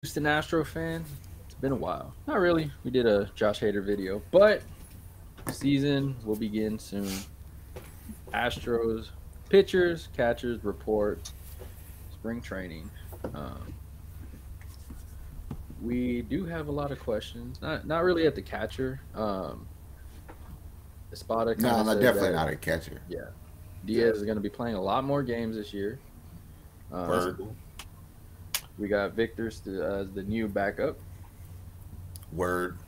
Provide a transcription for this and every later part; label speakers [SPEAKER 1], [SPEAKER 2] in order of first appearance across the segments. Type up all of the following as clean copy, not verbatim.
[SPEAKER 1] Houston Astro fan. It's been a while. Not really. We did a Josh Hader video, but season will begin soon. Astros pitchers, catchers report spring training. Um, we do have a lot of questions. Not really at the catcher. Espada kind
[SPEAKER 2] No,
[SPEAKER 1] of
[SPEAKER 2] no,
[SPEAKER 1] said
[SPEAKER 2] definitely
[SPEAKER 1] that
[SPEAKER 2] not a catcher.
[SPEAKER 1] yeah,
[SPEAKER 2] Yeah.
[SPEAKER 1] Diaz is going to be playing a lot more games this year.
[SPEAKER 3] That's
[SPEAKER 1] Um,
[SPEAKER 2] Word.
[SPEAKER 3] cool.
[SPEAKER 1] we got Victor as the new backup.
[SPEAKER 2] Word.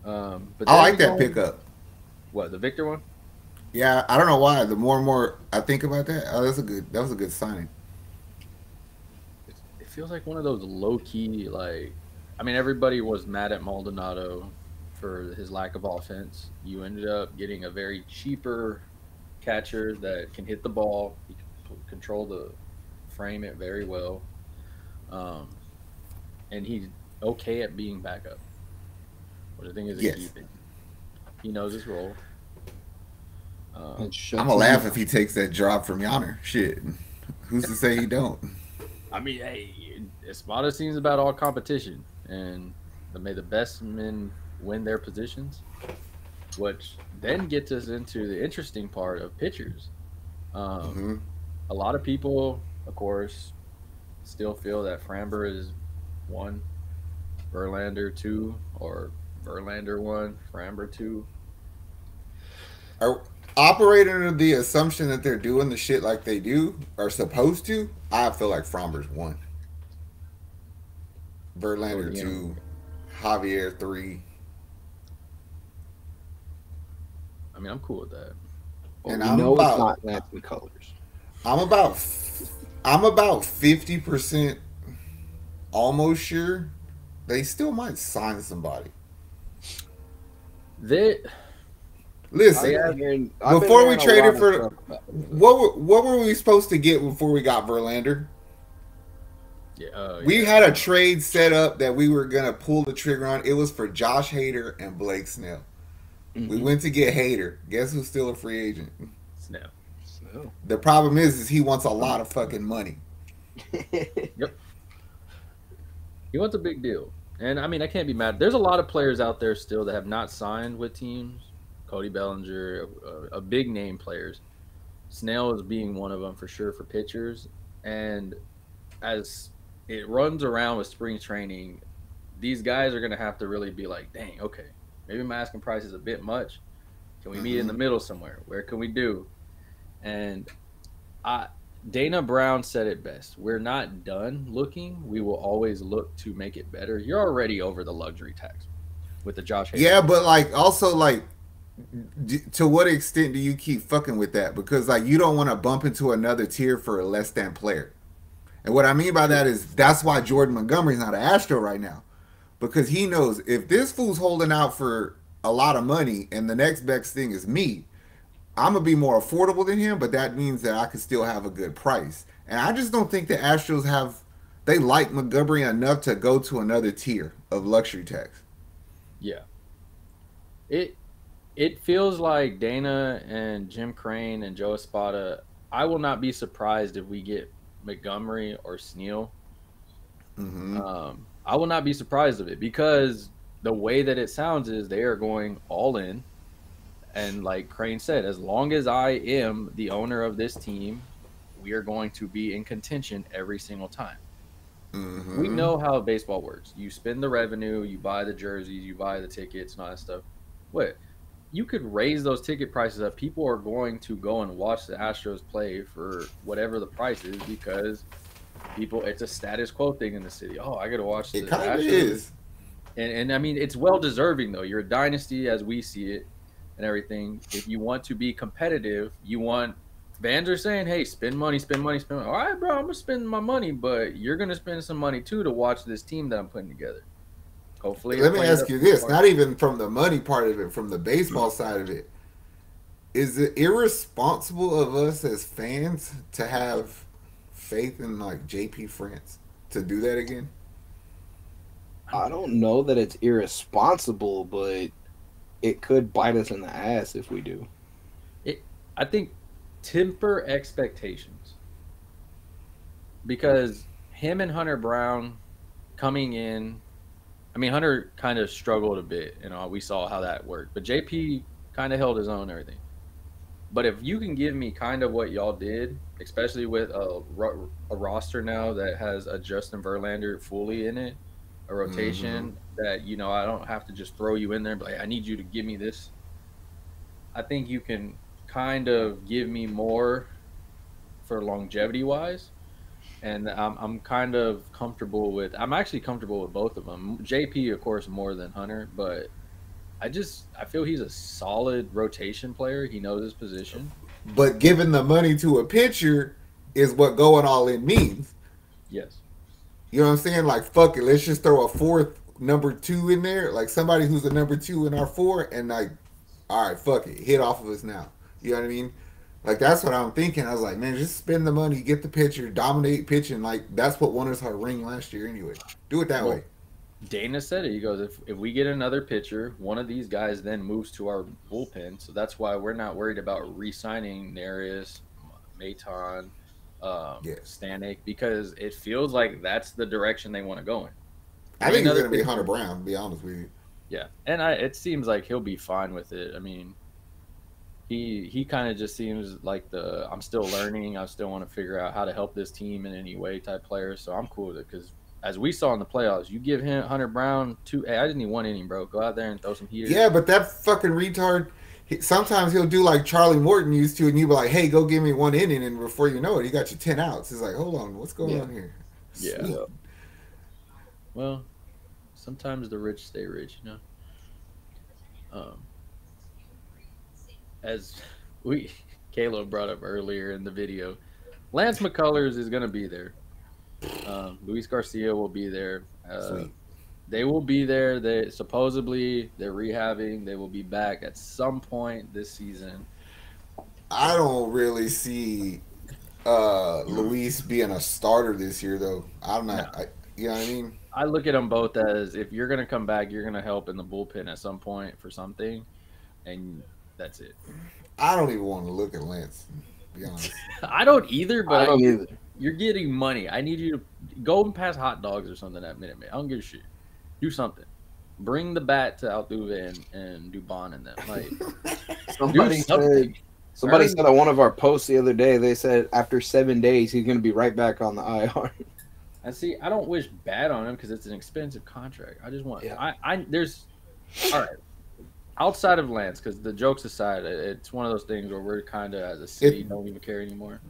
[SPEAKER 1] But
[SPEAKER 2] I
[SPEAKER 1] then
[SPEAKER 2] like
[SPEAKER 1] we
[SPEAKER 2] that
[SPEAKER 1] go
[SPEAKER 2] pickup.
[SPEAKER 1] what the Victor one.
[SPEAKER 2] Yeah, I don't know why. The more and more I think about that, that was a good signing.
[SPEAKER 1] It feels like one of those low key, like, I mean, everybody was mad at Maldonado for his lack of offense. You ended up getting a very cheaper catcher that can hit the ball, he can control the frame it very well, um, and he's okay at being backup, which I think is a key
[SPEAKER 2] Yes.
[SPEAKER 1] thing. He knows his role.
[SPEAKER 3] And
[SPEAKER 2] I'm
[SPEAKER 3] shuts
[SPEAKER 2] gonna
[SPEAKER 3] him
[SPEAKER 2] laugh if
[SPEAKER 3] down.
[SPEAKER 2] he takes that drop from Yonner. Shit. Who's to say he don't?
[SPEAKER 1] I mean, hey, Espada seems about all competition, and may the best men win their positions, which then gets us into the interesting part of pitchers. Um,
[SPEAKER 2] Hmm.
[SPEAKER 1] a lot of people, of course, still feel that Framber is one, Verlander two, or Verlander one, Framber two.
[SPEAKER 2] Are operating under the assumption that they're doing the shit like they do are supposed to. I feel like Fromber's one,
[SPEAKER 1] Toward
[SPEAKER 2] Verlander
[SPEAKER 1] the end,
[SPEAKER 2] two, Javier three,
[SPEAKER 1] I mean, I'm cool with that.
[SPEAKER 3] But
[SPEAKER 2] and
[SPEAKER 3] we know it's not Lance McCullers.
[SPEAKER 2] I'm about I'm about 50% almost sure they still might sign somebody.
[SPEAKER 1] They
[SPEAKER 2] Listen,
[SPEAKER 1] they have
[SPEAKER 3] I've been
[SPEAKER 2] before we
[SPEAKER 3] hearing a
[SPEAKER 2] traded
[SPEAKER 3] lot of
[SPEAKER 2] for
[SPEAKER 3] stuff about it.
[SPEAKER 2] what were we supposed to get before we got Verlander?
[SPEAKER 1] yeah,
[SPEAKER 2] We
[SPEAKER 1] yeah,
[SPEAKER 2] had a trade set up that we were gonna pull the trigger on. It was for Josh Hader and Blake Snell. We
[SPEAKER 3] Mhm.
[SPEAKER 2] went to get Hader. Guess who's still a free agent?
[SPEAKER 1] Snap.
[SPEAKER 3] So.
[SPEAKER 2] The problem is he wants a lot of fucking money.
[SPEAKER 1] Yep, he wants a big deal, and I mean, I can't be mad. There's a lot of players out there still that have not signed with teams. Cody Bellinger, a big name players. Snell is being one of them for sure for pitchers. And as it runs around with spring training, these guys are going to have to really be like, dang, okay, maybe my asking price is a bit much. Can we meet in
[SPEAKER 2] Hmm.
[SPEAKER 1] the middle somewhere? Where can we do? And I, Dana Brown said it best. We're not done looking. We will always look to make it better. You're already over the luxury tax with the Josh Hader
[SPEAKER 2] Yeah,
[SPEAKER 1] deal.
[SPEAKER 2] but like also like to what extent do you keep fucking with that? Because like you don't want to bump into another tier for a less than player. And what I mean by
[SPEAKER 1] True.
[SPEAKER 2] that is that's why Jordan Montgomery's not an Astro right now. Because he knows if this fool's holding out for a lot of money and the next best thing is me, I'm gonna be more affordable than him, but that means that I can still have a good price. And I just don't think the Astros have they like Montgomery enough to go to another tier of luxury tax.
[SPEAKER 1] Yeah. It it feels like Dana and Jim Crane and Joe Espada. I will not be surprised if we get Montgomery or Sneal.
[SPEAKER 2] Hmm.
[SPEAKER 1] I will not be surprised of it because the way that it sounds is they are going all in. And like Crane said, as long as I am the owner of this team, we are going to be in contention every single time. We
[SPEAKER 2] Hmm.
[SPEAKER 1] know how baseball works. You spend the revenue, you buy the jerseys, you buy the tickets, and all that stuff. What you could raise those ticket prices up. People are going to go and watch the Astros play for whatever the price is because people it's a status quo thing in the city. Oh, I got to watch
[SPEAKER 2] It
[SPEAKER 1] the
[SPEAKER 2] kind of
[SPEAKER 1] Astros,
[SPEAKER 2] is.
[SPEAKER 1] and I mean it's well deserving though. You're a dynasty as we see it, and everything. If you want to be competitive, you want fans are saying, "Hey, spend money, spend money, spend money." All right, bro, I'm gonna spend my money, but you're gonna spend some money too to watch this team that I'm putting together. Hopefully, you're
[SPEAKER 2] Let me
[SPEAKER 1] playing it
[SPEAKER 2] ask
[SPEAKER 1] up
[SPEAKER 2] you
[SPEAKER 1] to the
[SPEAKER 2] this:
[SPEAKER 1] part.
[SPEAKER 2] not even from the money part of it, from the baseball side of it, is it irresponsible of us as fans to have faith in like JP France to do that again?
[SPEAKER 3] I don't know that it's irresponsible, but it could bite us in the ass if we do.
[SPEAKER 1] It, I think temper expectations because him and Hunter Brown coming in. I mean, Hunter kind of struggled a bit. We saw how that worked. But JP kind of held his own and everything. But if you can give me kind of what y'all did, especially with a roster now that has a Justin Verlander fully in it, a rotation that, I don't have to just throw you in there and be like, I need you to give me this. I think you can kind of give me more for longevity-wise. And I'm kind of comfortable with – I'm actually comfortable with both of them. JP, of course, more than Hunter, but I feel he's a solid rotation player. He knows his position.
[SPEAKER 2] But giving the money to a pitcher is what going all in means.
[SPEAKER 1] Yes.
[SPEAKER 2] You know what I'm saying? Like, fuck it. Let's just throw a fourth number 2 in there. Like, somebody who's a number 2 in our 4 and, like, all right, fuck it. Hit off of us now. You know what I mean? Like, that's what I'm thinking. I was like, man, just spend the money, get the pitcher, dominate pitching. Like, that's what won us our ring last year anyway. Do it that way.
[SPEAKER 1] Dana said it. He goes, if we get another pitcher, one of these guys then moves to our bullpen. So that's why we're not worried about re-signing Neris, Maton, Stanek, because it feels like that's the direction they want to go in.
[SPEAKER 2] I think it's going to be Hunter Brown, to be honest with you.
[SPEAKER 1] Yeah, and it seems like he'll be fine with it. I mean, he kind of just seems like I'm still learning. I still want to figure out how to help this team in any way type player. So I'm cool with it because as we saw in the playoffs, you give him Hunter Brown I just need 1 inning, bro. Go out there and throw some heaters.
[SPEAKER 2] Yeah, but that fucking retard, sometimes he'll do like Charlie Morton used to, and you be like, hey, go give me 1 inning, and before you know it, he got you 10 outs. It's like, hold on, what's going on here?
[SPEAKER 1] Yeah. Sweet. Well, sometimes the rich stay rich, As Caleb brought up earlier in the video, Lance McCullers is going to be there. Luis Garcia will be there. They will be there. They're rehabbing. They will be back at some point this season.
[SPEAKER 2] I don't really see Luis being a starter this year, though. I'm not. No. You know what I mean?
[SPEAKER 1] I look at them both as if you're going to come back, you're going to help in the bullpen at some point for something, and that's it.
[SPEAKER 2] I don't even want to look at Lance, to be honest.
[SPEAKER 1] I don't either, but I don't either. You're getting money. I need you to go and pass hot dogs or something at Minute Maid. I don't give a shit. Do something. Bring the bat to Altuve and Dubon and them. Like,
[SPEAKER 3] somebody said on one of our posts the other day, they said after 7 days, he's going to be right back on the IR.
[SPEAKER 1] And see, I don't wish bad on him because it's an expensive contract. I just want all right. Outside of Lance, because the jokes aside, it's one of those things where we're kind of, as a city, don't even care anymore.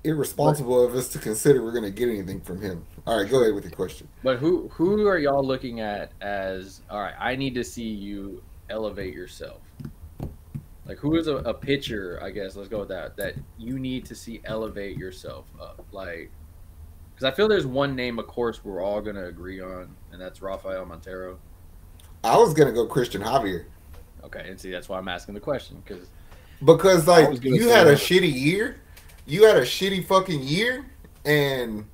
[SPEAKER 2] Irresponsible of us to consider we're going to get anything from him. All right, go ahead with your question.
[SPEAKER 1] But who are y'all looking at as, all right, I need to see you elevate yourself? Like, who is a pitcher, I guess, let's go with that you need to see elevate yourself up? Like, because I feel there's one name, of course, we're all going to agree on, and that's Rafael Montero.
[SPEAKER 2] I was going to go Christian Javier.
[SPEAKER 1] Okay, and see, that's why I'm asking the question.
[SPEAKER 2] Because like, you had a shitty year. You had a shitty fucking year, and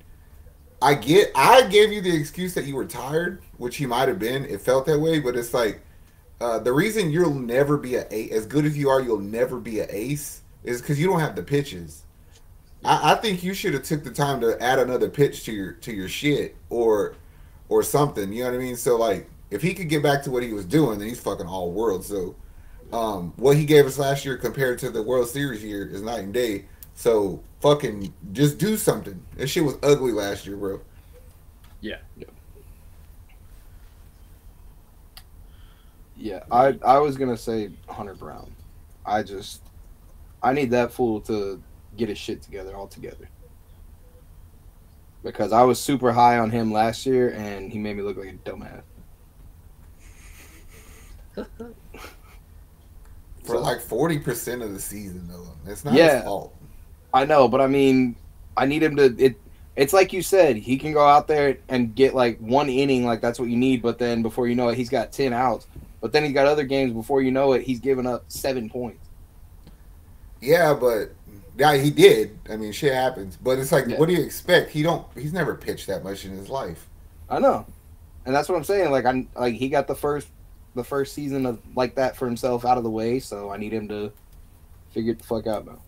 [SPEAKER 2] I gave you the excuse that you were tired, which he might have been. It felt that way, but it's like the reason you'll never be an ace, as good as you are, you'll never be an ace, is because you don't have the pitches. I think you should have took the time to add another pitch to your shit or something. You know what I mean? So like, if he could get back to what he was doing, then he's fucking all world. So what he gave us last year compared to the World Series year is night and day. So fucking just do something. That shit was ugly last year, bro.
[SPEAKER 1] Yeah.
[SPEAKER 3] Yeah, I was gonna say Hunter Brown. I need that fool to get his shit together altogether. Because I was super high on him last year and he made me look like a dumbass.
[SPEAKER 2] For like 40% of the season though. It's not his fault.
[SPEAKER 3] I know, but I mean, I need him to it's like you said, he can go out there and get like 1 inning, like that's what you need, but then before you know it, he's got 10 outs. But then he's got other games before you know it, he's given up 7 points.
[SPEAKER 2] Yeah, but yeah, he did. I mean, shit happens. But it's like, what do you expect? He's never pitched that much in his life.
[SPEAKER 3] I know. And that's what I'm saying. Like he got the first season of like that for himself out of the way, so I need him to figure it the fuck out now.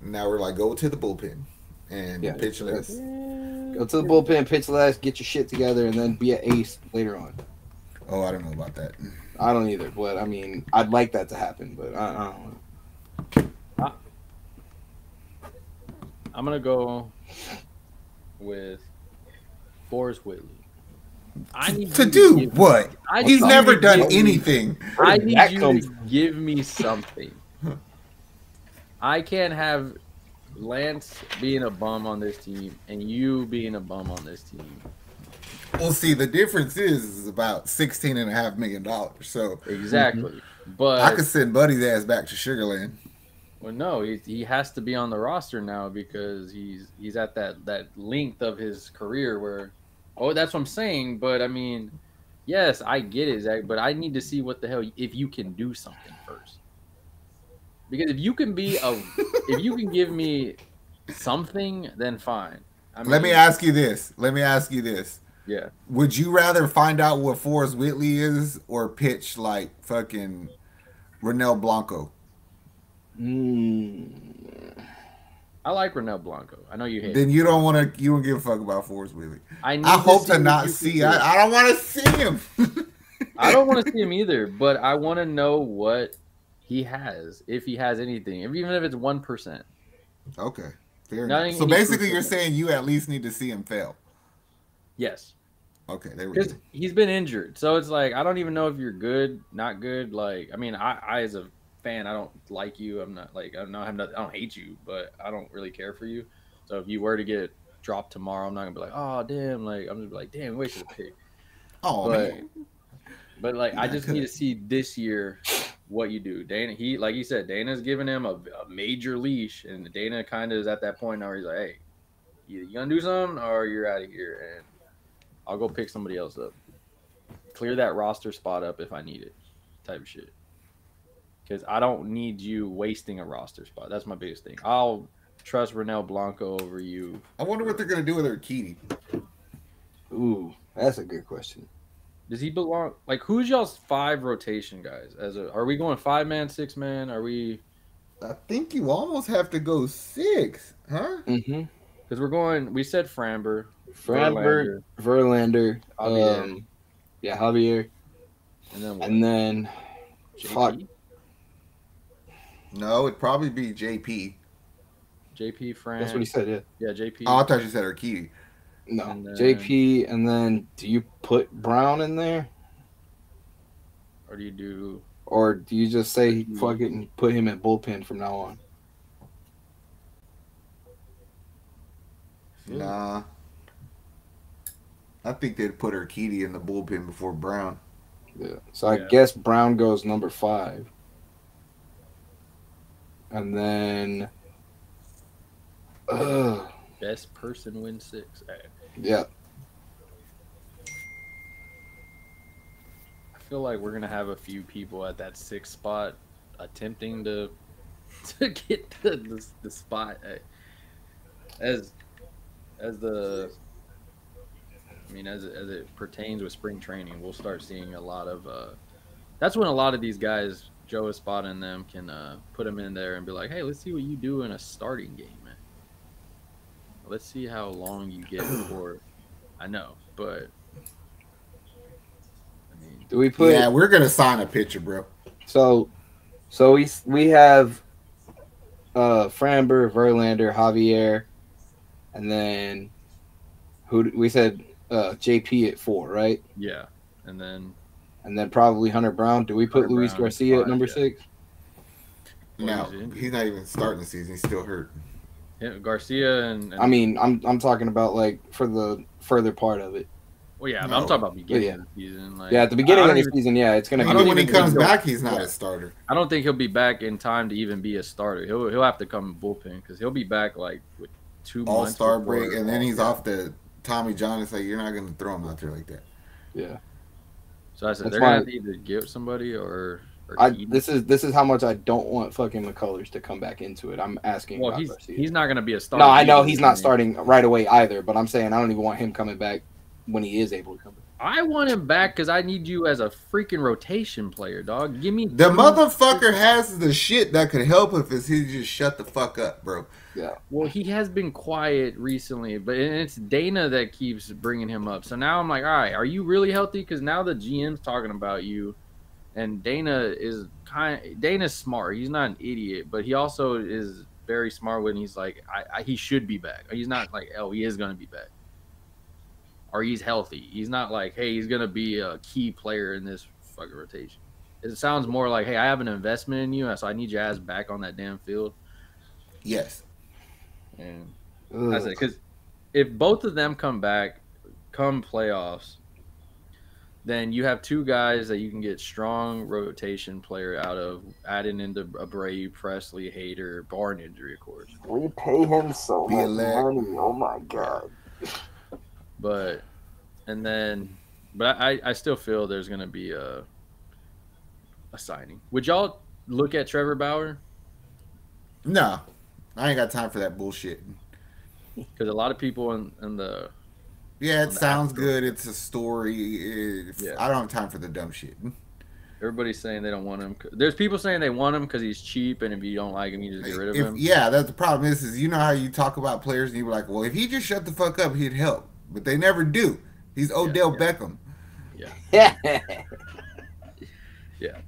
[SPEAKER 2] Now we're like, go to the bullpen and pitch less.
[SPEAKER 3] Go to the bullpen, pitch last, get your shit together, and then be an ace later on.
[SPEAKER 2] Oh, I don't know about that.
[SPEAKER 3] I don't either, but I mean, I'd like that to happen, but I don't know.
[SPEAKER 1] I'm gonna go with Forrest Whitley. I need
[SPEAKER 2] to do what? He's never done anything.
[SPEAKER 1] I need you to give me something. I can't have Lance being a bum on this team and you being a bum on this team.
[SPEAKER 2] Well, see, the difference is about $16.5 million. So
[SPEAKER 1] exactly, but
[SPEAKER 2] I could send Buddy's ass back to Sugarland.
[SPEAKER 1] Well, no, he has to be on the roster now because he's at that length of his career where, that's what I'm saying. But I mean, yes, I get it, Zach. But I need to see what the hell if you can do something first. Because if you can if you can give me something, then fine. I mean,
[SPEAKER 2] Let me ask you this.
[SPEAKER 1] Yeah.
[SPEAKER 2] Would you rather find out what Forrest Whitley is or pitch like fucking Ronel Blanco?
[SPEAKER 1] I like Ronel Blanco. I know you hate.
[SPEAKER 2] Then you don't give a fuck about Forrest Whitley.
[SPEAKER 1] I
[SPEAKER 2] hope to not see. I don't want to see him.
[SPEAKER 1] I don't want to see him either, but I want to know what he has, if he has anything, even if it's 1%.
[SPEAKER 2] Okay, fair enough. So basically, you're saying you at least need to see him fail.
[SPEAKER 1] Yes.
[SPEAKER 2] Okay, there we go.
[SPEAKER 1] Because he's been injured, so it's like I don't even know if you're good, not good. Like, I mean, I as a fan, I don't like you. I'm not like I don't hate you, but I don't really care for you. So if you were to get dropped tomorrow, I'm not gonna be like, oh damn, like I'm just be like, damn, wasted a pick.
[SPEAKER 2] Oh man.
[SPEAKER 1] But like I just need to see this year what you do. Dana, like you said, Dana's giving him a major leash, and Dana kind of is at that point now where he's like, hey, either you gonna do something or you're out of here, and I'll go pick somebody else up. Clear that roster spot up if I need it, type of shit. Because I don't need you wasting a roster spot. That's my biggest thing. I'll trust Ronel Blanco over you.
[SPEAKER 2] I wonder what they're gonna do with Urquidy.
[SPEAKER 3] Ooh, that's a good question.
[SPEAKER 1] Does he belong? Like, who's y'all's 5 rotation guys? Are we going 5-man, 6-man? Are we?
[SPEAKER 2] I think you almost have to go 6, huh?
[SPEAKER 3] Mm-hmm.
[SPEAKER 1] Because we said Framber,
[SPEAKER 3] Verlander,
[SPEAKER 1] Javier.
[SPEAKER 3] Javier, and then fuck.
[SPEAKER 2] No, it'd probably be JP.
[SPEAKER 1] JP, Fran.
[SPEAKER 3] That's what he said. Yeah.
[SPEAKER 1] Yeah, JP.
[SPEAKER 2] Oh, I thought you said Urquidy.
[SPEAKER 3] No, JP, and then do you put Brown in there,
[SPEAKER 1] or do
[SPEAKER 3] you just say fuck it and put him at bullpen from now on?
[SPEAKER 2] Nah, I think they'd put Urquidy in the bullpen before Brown.
[SPEAKER 3] Yeah, so I guess Brown goes number 5, and then
[SPEAKER 1] best person wins 6. Right.
[SPEAKER 3] Yeah.
[SPEAKER 1] I feel like we're gonna have a few people at that 6th spot attempting to get the spot as it pertains with spring training. We'll start seeing a lot of that's when a lot of these guys, Joe Espada and them, can put them in there and be like, hey, let's see what you do in a starting game, man. Let's see how long you get before. I know, but I mean,
[SPEAKER 3] do we put?
[SPEAKER 2] Yeah, we're gonna sign a pitcher, bro.
[SPEAKER 3] So we have Framber, Verlander, Javier, and then we said JP at 4, right?
[SPEAKER 1] Yeah, and then
[SPEAKER 3] probably Hunter Brown. Do we put
[SPEAKER 1] Hunter
[SPEAKER 3] Luis
[SPEAKER 1] Brown
[SPEAKER 3] Garcia at number 6?
[SPEAKER 2] No, he's not even starting the season. He's still hurt.
[SPEAKER 1] Yeah, Garcia and
[SPEAKER 3] I mean, I'm talking about like for the further part of it.
[SPEAKER 1] Well, yeah, I'm talking about beginning of the season. Like,
[SPEAKER 3] at the beginning of the season, it's gonna be.
[SPEAKER 2] Even when he comes back, he's not a starter.
[SPEAKER 1] I don't think he'll be back in time to even be a starter. He'll have to come bullpen because he'll be back like with 2 months.
[SPEAKER 2] All-Star break, and then he's off the Tommy John. It's like you're not gonna throw him out there like that.
[SPEAKER 3] Yeah.
[SPEAKER 1] So I said they're gonna need to give somebody or
[SPEAKER 3] this is how much I don't want fucking McCullers to come back into it. I'm asking.
[SPEAKER 1] Well, he's not going to be a starter.
[SPEAKER 3] No, I know he's not starting right away either. But I'm saying I don't even want him coming back when he is able to come back.
[SPEAKER 1] I want him back because I need you as a freaking rotation player, dog. Give me
[SPEAKER 2] the motherfucker has the shit that could help if he just shut the fuck up, bro.
[SPEAKER 3] Yeah.
[SPEAKER 1] Well, he has been quiet recently, but it's Dana that keeps bringing him up. So now I'm like, all right, are you really healthy? Because now the GM's talking about you, and Dana's smart. He's not an idiot, but he also is very smart when he's like, he should be back. He's not like, oh, he is going to be back. Or he's healthy. He's not like, hey, he's going to be a key player in this fucking rotation. It sounds more like, hey, I have an investment in you, so I need your ass back on that damn field.
[SPEAKER 2] Yes.
[SPEAKER 1] And that's it. Because if both of them come back, come playoffs, then you have two guys that you can get strong rotation player out of, adding into Abreu, Pressly, Hader, barn injury, of course.
[SPEAKER 3] We pay him so much money. Oh, my God.
[SPEAKER 1] But I still feel there's going to be a signing. Would y'all look at Trevor Bauer?
[SPEAKER 2] No, I ain't got time for that bullshit.
[SPEAKER 1] Because a lot of people in the
[SPEAKER 2] it sounds good. It's a story. I don't have time for the dumb shit.
[SPEAKER 1] Everybody's saying they don't want him. There's people saying they want him because he's cheap, and if you don't like him, you just get rid of him.
[SPEAKER 2] Yeah, that's the problem. Is you know how you talk about players and you're like, well, if he just shut the fuck up, he'd help. But they never do. He's Odell Beckham.
[SPEAKER 1] Yeah. Yeah.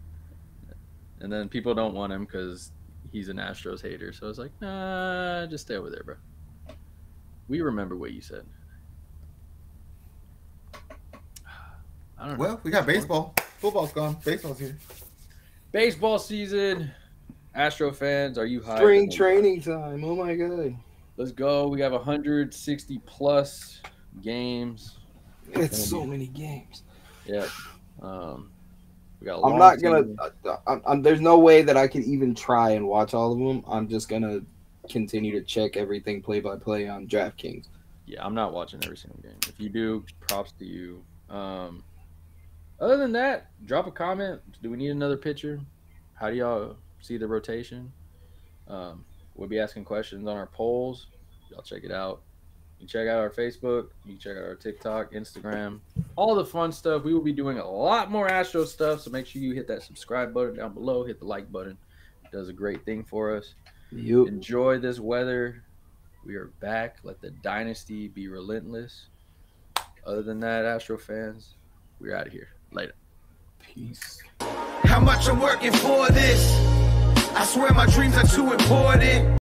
[SPEAKER 1] And then people don't want him because he's an Astros hater. So it's like, nah, just stay over there, bro. We remember what you said. I don't know.
[SPEAKER 2] Well, we got baseball. Football's gone. Baseball's here.
[SPEAKER 1] Baseball season. Astro fans, are you hyped?
[SPEAKER 3] Spring training time. Oh, my God.
[SPEAKER 1] Let's go. We have 160 plus games.
[SPEAKER 3] It's so many games.
[SPEAKER 1] Yeah. We got.
[SPEAKER 3] I'm not gonna. There's no way that I could even try and watch all of them. I'm just gonna continue to check everything play by play on DraftKings.
[SPEAKER 1] Yeah, I'm not watching every single game. If you do, props to you. Other than that, drop a comment. Do we need another pitcher? How do y'all see the rotation? We'll be asking questions on our polls. Y'all check it out. You can check out our Facebook. You can check out our TikTok, Instagram, all the fun stuff. We will be doing a lot more Astro stuff, so make sure you hit that subscribe button down below. Hit the like button. It does a great thing for us.
[SPEAKER 3] Yep.
[SPEAKER 1] Enjoy this weather. We are back. Let the dynasty be relentless. Other than that, Astro fans, we're out of here. Later.
[SPEAKER 3] Peace.
[SPEAKER 4] How much I'm working for this? I swear my dreams are too important.